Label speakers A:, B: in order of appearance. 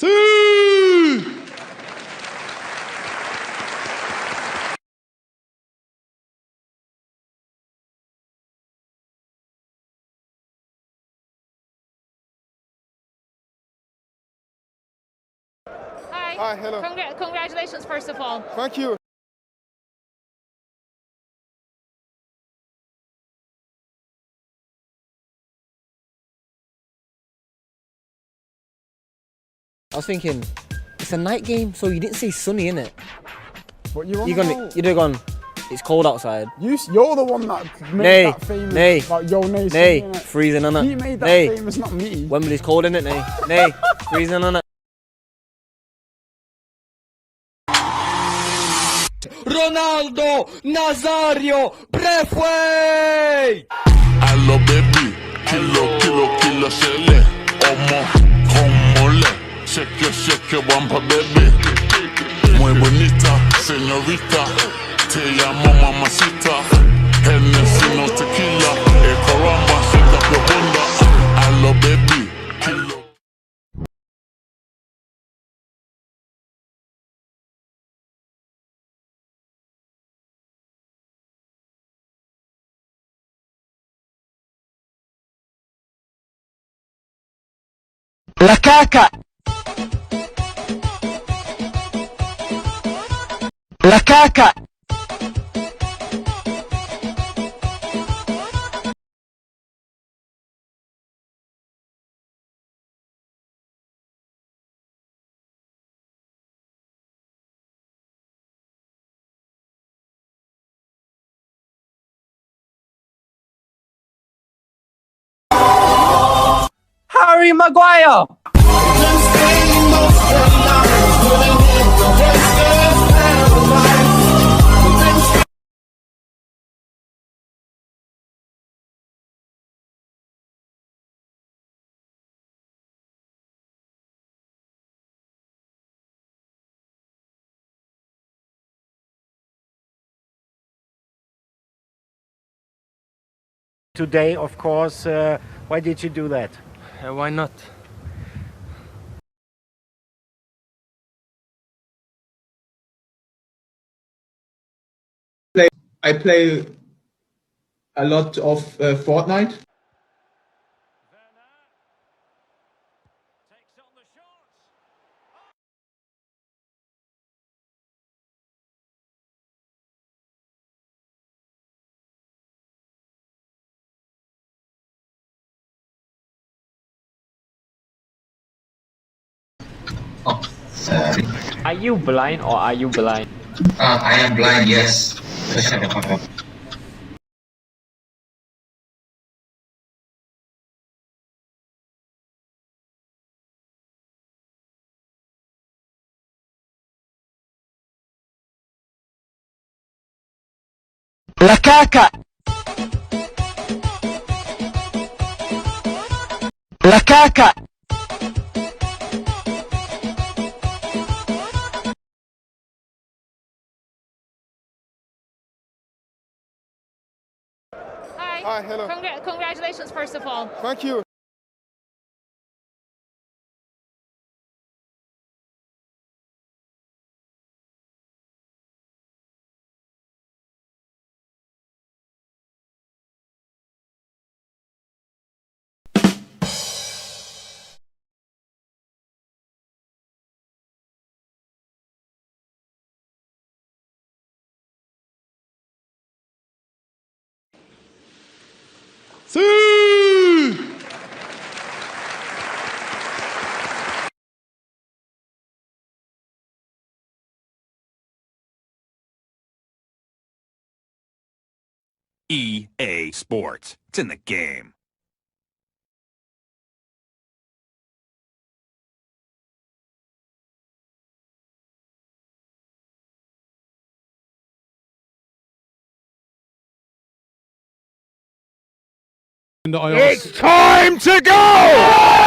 A: See!
B: Hi.
A: Hi, hello.
B: Congratulations, first of all.
A: Thank you.
C: I was thinking, it's a night game, so you didn't say sunny, innit?
D: But you're
C: You'd have gone, it's cold outside.
D: You're the one that made
C: Nay,
D: that famous.
C: nay,
D: Like, yo, nay,
C: nay,
D: innit?
C: freezing on it.
D: He made that
C: Nay,
D: famous, not me.
C: Wembley's cold, innit, nay? Nay, freezing on it.
E: Ronaldo Nazario Braithwaite.
F: Hello baby, kilo shele. Omo, komole, shake wampa baby. Muy bonita, señorita, te llamo mamacita. Hennessy no tequila, caramba, shake up your bunda. Hello baby, kilo.
E: La caca. La caca. Harry Maguire.
G: Today, of course, why did you do that?
C: Why not?
H: I play a lot of Fortnite.
I: Oh, sorry.
J: Are you blind or are you blind?
I: I am blind, yes.
E: La caca. La caca.
B: Hi.
A: Hi, hello.
B: Congratulations, first of all.
A: Thank you. See!
K: EA Sports. It's in the game.
A: It's time to go!